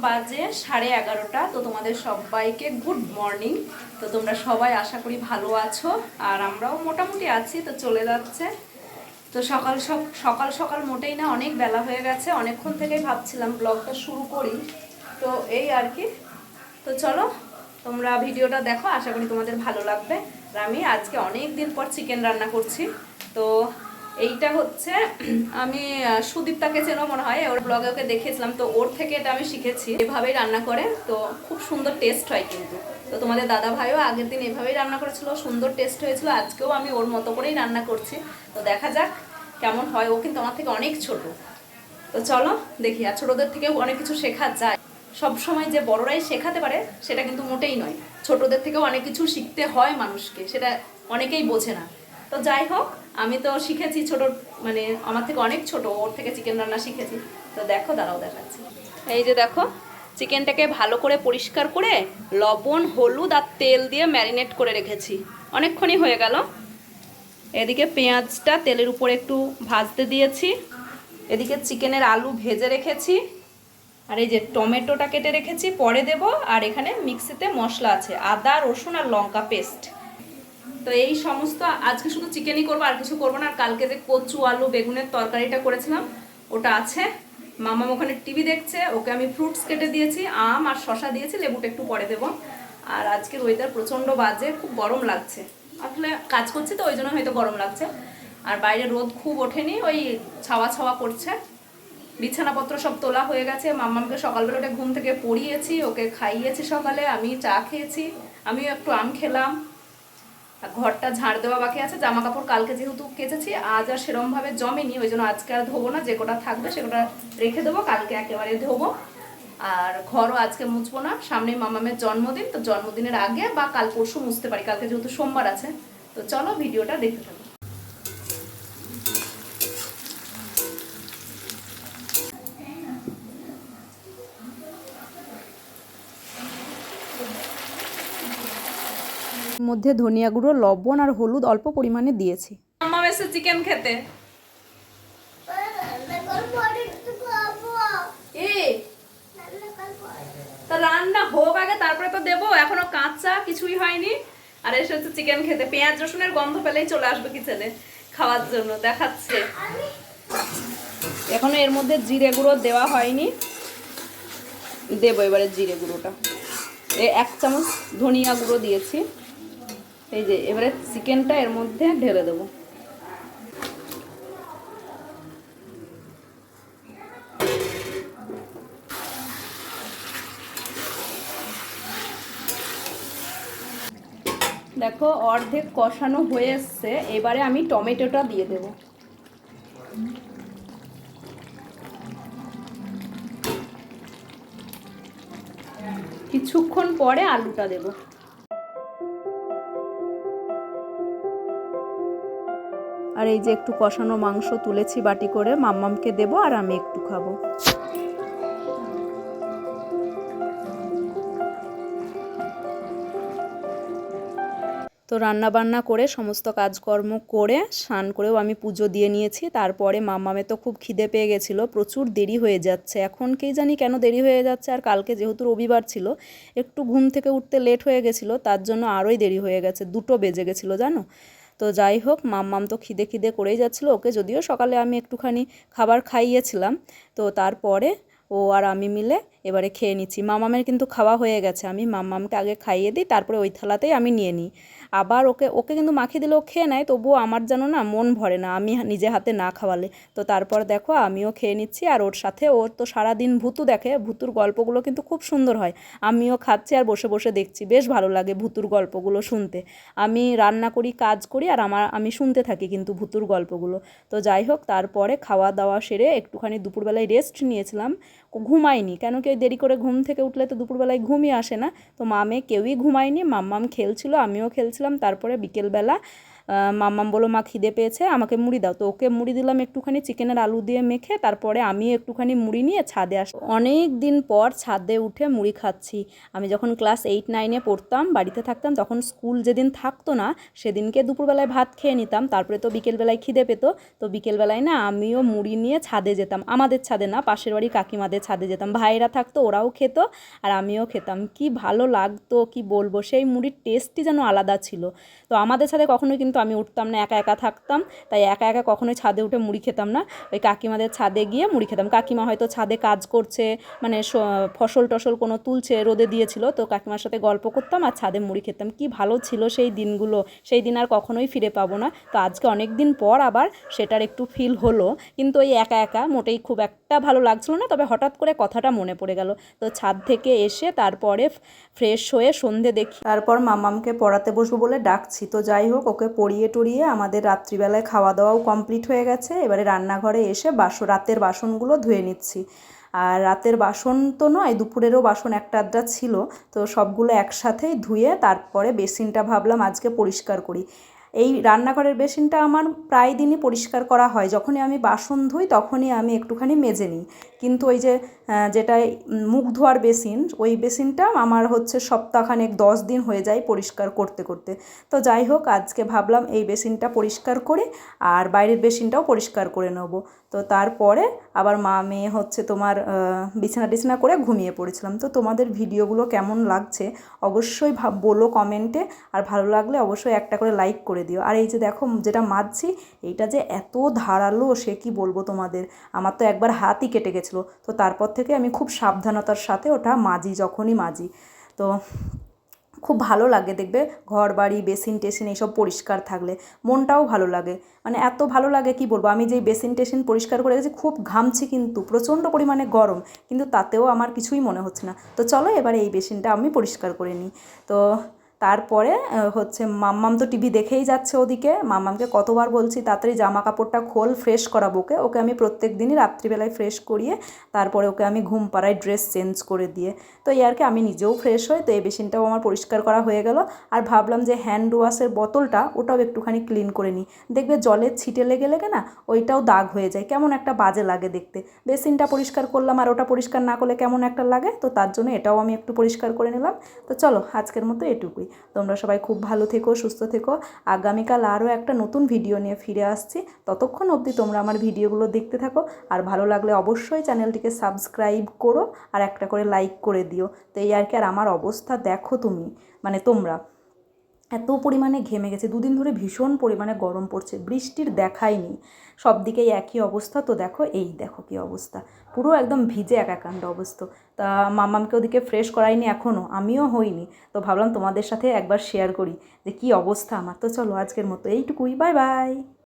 বাজে 11:30। তো তোমাদের সবাইকে গুড মর্নিং। তো তোমরা সবাই আশা করি ভালো আছো, আর আমরাও মোটামুটি আছি। তো চলে যাচ্ছে। তো সকাল সকাল সকাল মোটেই না, অনেক বেলা হয়ে গেছে। অনেকক্ষণ থেকেই ভাবছিলাম ব্লগটা শুরু করি, তো এই আর কি। তো চলো তোমরা ভিডিওটা দেখো, আশা করি তোমাদের ভালো লাগবে। আর আমি আজকে অনেক দিন পর চিকেন রান্না করছি। তো এইটা হচ্ছে আমি সুদীপ্তাকে চেনো মনে হয়, ওর ব্লগে ওকে দেখেছিলাম, তো ওর থেকে এটা আমি শিখেছি। এভাবেই রান্না করে, তো খুব সুন্দর টেস্ট হয় কিন্তু। তো তোমাদের দাদা ভাইও আগের দিন এভাবেই রান্না করেছিল, সুন্দর টেস্ট হয়েছিল। আজকেও আমি ওর মতো করেই রান্না করছি। তো দেখা যাক কেমন হয়। ও কিন্তু আমার থেকে অনেক ছোট। তো চলো দেখি। আর ছোটদের থেকেও অনেক কিছু শেখা যায়। সব সময় যে বড়রাই শেখাতে পারে সেটা কিন্তু মোটেই নয়। ছোটদের থেকেও অনেক কিছু শিখতে হয় মানুষকে, সেটা অনেকেই বোঝে না। তো যাই হোক, আমি তো শিখেছি ছোট, মানে আমার থেকে অনেক ছোট, ওর থেকে চিকেন রান্না শিখেছি। তো দেখো, দাঁড়াও দেখাচ্ছি। এই যে দেখো, চিকেনটাকে ভালো করে পরিষ্কার করে লবণ, হলুদ আর তেল দিয়ে ম্যারিনেট করে রেখেছি। অনেকক্ষণই হয়ে গেল। এদিকে পেঁয়াজটা তেলের উপর একটু ভাজতে দিয়েছি। এদিকে চিকেনের আলু ভেজে রেখেছি। আর এই যে টমেটোটা কেটে রেখেছি, পরে দেব। আর এখানে মিক্সিতে মশলা আছে, আদা, রসুন আর লঙ্কা পেস্ট। তো এই সমস্ত আজকে শুধু চিকেনই করবো, আর কিছু করবো না। আর কালকে যে কচু আলু বেগুনের তরকারিটা করেছিলাম ওটা আছে। মামাম ওখানে টিভি দেখছে, ওকে আমি ফ্রুটস কেটে দিয়েছি, আম আর শশা দিয়েছি, লেবুটা একটু পরে দেবো। আর আজকের ওয়েদার প্রচণ্ড বাজে, খুব গরম লাগছে। আসলে কাজ করছি তো ওই জন্য হয়তো গরম লাগছে। আর বাইরে রোদ খুব ওঠেনি, ওই ছাওয়া ছাওয়া করছে। বিছানাপত্র সব তোলা হয়ে গেছে। মাম্মামকে সকালবেলা ওটা ঘুম থেকে পড়িয়েছি, ওকে খাইয়েছি সকালে, আমি চা খেয়েছি, আমিও একটু আম খেলাম। ঘরটা ঝাড় দেওয়া বাকি আছে। জামা কাপড় কালকে যেহেতু কেচেছি, আজ আর সেরমভাবে জমেনি, ওই জন্য আজকে আর ধোবো না। যে কটা থাকবে সে কটা রেখে দেবো, কালকে একেবারে ধোবো। আর ঘরও আজকে মুছবো না, সামনে মামামের জন্মদিন, তো জন্মদিনের আগে বা কাল পরশু মুছতে পারি, কালকে যেহেতু সোমবার আছে। তো চলো ভিডিওটা দেখতে থাকো। মধ্যে ধনিয়া গুঁড়ো, লবণ আর হলুদ অল্প পরিমাণে দিয়েছি। মাম্মাম এসে চিকেন খেতে। তা রান্না হোক আগে, তারপরে তো দেবো, এখনো কাঁচা, কিছুই হয়নি। আর এসে হচ্ছে চিকেন খেতে। পেঁয়াজ রসুনের গন্ধ পেলেই চলে আসবে কিচেনে খাওয়ার জন্য, দেখাচ্ছে। এখনো এর মধ্যে জিরে গুঁড়ো দেওয়া হয়নি, দেবো এবারে জিরে গুঁড়োটা। 1 চামচ ধনিয়া গুঁড়ো দিয়েছি। এই যে এবারে চিকেনটা এর মধ্যে ঢেলে দেবো। দেখো অর্ধেক কষানো হয়ে এসছে, এবারে আমি টমেটোটা দিয়ে দেব। কিছুক্ষণ পরে আলুটা দেব। আর এই যে একটু কষানো মাংস তুলেছি বাটি করে, মাম্মামকে দেবো আর আমি একটু খাবো। তো রান্না বান্না করে সমস্ত কাজকর্ম করে স্নান করেও আমি পুজো দিয়ে নিয়েছি। তারপরে মাম্মামের তো খুব খিদে পেয়ে গেছিলো, প্রচুর দেরি হয়ে যাচ্ছে এখন, কে জানি কেন দেরি হয়ে যাচ্ছে। আর কালকে যেহেতু রবিবার ছিল, একটু ঘুম থেকে উঠতে লেট হয়ে গেছিলো, তার জন্য আরোই দেরি হয়ে গেছে, 2টো বেজে গেছিলো জানো। তো যাই হোক, মাম্মাম তো খিদে খিদে করেই যাচ্ছিলো। ওকে যদিও সকালে আমি একটুখানি খাবার খাইয়েছিলাম। তো তারপরে ও আর আমি মিলে এবারে খেয়ে নিচ্ছি। মাম্মামের কিন্তু খাওয়া হয়ে গেছে, আমি মাম্মামকে আগে খাইয়ে দিই, তারপরে ওই থালাতেই আমি নিয়ে নিই। আবার ওকে কিন্তু মাখিয়ে দিলে ও খেয়ে নেয়, তবুও আমার যেন না মন ভরে না আমি নিজে হাতে না খাওয়ালে। তো তারপর দেখো আমিও খেয়ে নিচ্ছি, আর ওর সাথে, ওর তো সারাদিন ভুতু দেখে, ভুতুর গল্পগুলো কিন্তু খুব সুন্দর হয়। আমিও খাচ্ছি আর বসে বসে দেখছি, বেশ ভালো লাগে ভুতুর গল্পগুলো শুনতে। আমি রান্না করি, কাজ করি, আর আমি শুনতে থাকি কিন্তু ভুতুর গল্পগুলো। তো যাই হোক, তারপরে খাওয়া দাওয়া সেরে একটুখানি দুপুরবেলায় রেস্ট নিয়েছিলাম। ঘুমাইনি, কেন কি দেরি করে ঘুম থেকে উঠলে তো দুপুরবেলায় ঘুমই আসে না। তো মামে কেউই ঘুমায়নি, মাম্মাম খেলছিল, আমিও খেলছিলাম। তারপরে বিকেলবেলা মাম্মাম বললো মা খিদে পেয়েছে আমাকে মুড়ি দাও, তো ওকে মুড়ি দিলাম একটুখানি চিকেনের আলু দিয়ে মেখে। তারপরে আমি একটুখানি মুড়ি নিয়ে ছাদে অনেক দিন পর ছাদে উঠে মুড়ি খাচ্ছি। আমি যখন ক্লাস 8-9-এ পড়তাম, বাড়িতে থাকতাম, তখন স্কুল যেদিন থাকতো না সেদিনকে দুপুরবেলায় ভাত খেয়ে নিতাম, তারপরে তো বিকেলবেলায় খিদে পেত, তো বিকেলবেলায় না আমিও মুড়ি নিয়ে ছাদে যেতাম। আমাদের ছাদে না, পাশের বাড়ি কাকিমাদের ছাদে যেতাম, ভাইয়েরা থাকতো ওরাও খেত আর আমিও খেতাম। কি ভালো লাগতো কি বলবো, সেই মুড়ির টেস্টই যেন আলাদা ছিল। তো আমাদের ছাদে কখনোই কিন্তু আমি উঠতাম না, একা একা থাকতাম, তাই একা একা কখনোই ছাদে উঠে মুড়ি খেতাম না। ওই কাকিমাদের ছাদে গিয়ে মুড়ি খেতাম। কাকিমা হয়তো ছাদে কাজ করছে, মানে ফসল টসল কোনো তুলছে, রোদে দিয়েছিল, তো কাকিমার সাথে গল্প করতাম আর ছাদে মুড়ি খেতাম। কি ভালো ছিল সেই দিনগুলো, সেই দিন আর কখনোই ফিরে পাবো না। তো আজকে অনেক দিন পর আবার সেটার একটু ফিল হলো, কিন্তু ওই একা একা মোটেই খুব একটা ভালো লাগছিল না। তবে হঠাৎ করে কথাটা মনে পড়ে গেল, তো ছাদ থেকে এসে তারপরে ফ্রেশ হয়ে সন্ধে দেখি, তারপর মাম্মামকে পড়াতে বসবো বলে ডাকছি। তো যাই হোক, ওকে পড়িয়ে টড়িয়ে আমাদের রাত্রিবেলায় খাওয়া দাওয়াও কমপ্লিট হয়ে গেছে। এবারে রান্নাঘরে এসে রাতের বাসনগুলো ধুয়ে নিচ্ছি। আর রাতের বাসন তো নয়, দুপুরেরও বাসন একটা আধটা ছিল, তো সবগুলো একসাথেই ধুয়ে তারপরে বেসিনটা ভাবলাম আজকে পরিষ্কার করি। এই রান্নাঘরের বেসিনটা আমার প্রায় দিনই পরিষ্কার করা হয়, যখনই আমি বাসন ধুই তখনই আমি একটুখানি মেজে নিই। কিন্তু ওই যে যেটা মুখ ধোয়ার বেসিন, ওই বেসিনটা আমার হচ্ছে সপ্তাহখানেক 10 দিন হয়ে যায় পরিষ্কার করতে করতে। তো যাই হোক, আজকে ভাবলাম এই বেসিনটা পরিষ্কার করে আর বাইরের বেসিনটাও পরিষ্কার করে নেব। তো তারপরে আবার মা মেয়ে হচ্ছে তোমার বিছানা টিছানা করে ঘুমিয়ে পড়েছিলাম। তো তোমাদের ভিডিওগুলো কেমন লাগছে অবশ্যই বলো কমেন্টে, আর ভালো লাগলে অবশ্যই একটা করে লাইক করে দিও। আর এই যে দেখো যেটা মাজছি, এইটা যে এত ধারালো সে কি বলবো তোমাদের, আমার তো একবার হাতই কেটে গেছিলো। তো তারপর থেকে আমি খুব সাবধানতার সাথে ওটা মাজি, যখনই মাজি। তো খুব ভালো লাগে দেখবে ঘর বাড়ি বেসিন টেসিন এইসব পরিষ্কার থাকলে, মনটাও ভালো লাগে। মানে এত ভালো লাগে কি বলবো, আমি যেই বেসিন টেসিন পরিষ্কার করে গেছি, খুব ঘামছি কিন্তু প্রচণ্ড পরিমাণে গরম, কিন্তু তাতেও আমার কিছুই মনে হচ্ছে না। তো চলো এবারে এই বেসিনটা আমি পরিষ্কার করে নিই। তো তারপরে হচ্ছে মাম্মাম তো টিভি দেখেই যাচ্ছে ওদিকে। মাম্মামকে কতবার বলছি তাড়াতাড়ি জামা কাপড়টা খোল, ফ্রেশ করাবো ওকে। ওকে আমি প্রত্যেক দিনই রাত্রিবেলায় ফ্রেশ করিয়ে তারপরে ওকে আমি ঘুম পাড়ায় ড্রেস চেঞ্জ করে দিয়ে, তো এই আর কি আমি নিজেও ফ্রেশ হই। তো এই বেসিনটাও আমার পরিষ্কার করা হয়ে গেল। আর ভাবলাম যে হ্যান্ড ওয়াশের বোতলটা ওটাও একটুখানি ক্লিন করে নিই। দেখবে জলের ছিটে লেগে লেগে না ওইটাও দাগ হয়ে যায়, কেমন একটা বাজে লাগে দেখতে। বেসিনটা পরিষ্কার করলাম আর ওটা পরিষ্কার না করলে কেমন একটা লাগে, তো তার জন্য এটাও আমি একটু পরিষ্কার করে নিলাম। তো চলো আজকের মতো এটুকুই। তোমরা সবাই খুব ভালো থেকো, সুস্থ থেকো। আগামীকাল আরও একটা নতুন ভিডিও নিয়ে ফিরে আসছি। ততক্ষণ অবধি তোমরা আমার ভিডিওগুলো দেখতে থাকো, আর ভালো লাগলে অবশ্যই চ্যানেলটিকে সাবস্ক্রাইব করো আর একটা করে লাইক করে দিও। তো এই আর কি। আর আমার অবস্থা দেখো তুমি, মানে তোমরা, এত পরিমাণে ঘেমে গেছে। দুদিন ধরে ভীষণ পরিমাণে গরম পড়ছে, বৃষ্টির দেখাই নেই, সব দিকেই একই অবস্থা। তো দেখো এই দেখো কী অবস্থা, পুরো একদম ভিজে একাকাণ্ড অবস্থা। তা মাম্মামকে ওদিকে ফ্রেশ করাইনি এখনও, আমিও হইনি। তো ভাবলাম তোমাদের সাথে একবার শেয়ার করি যে কী অবস্থা আমার। তো চলো আজকের মতো এইটুকুই, বাই বাই।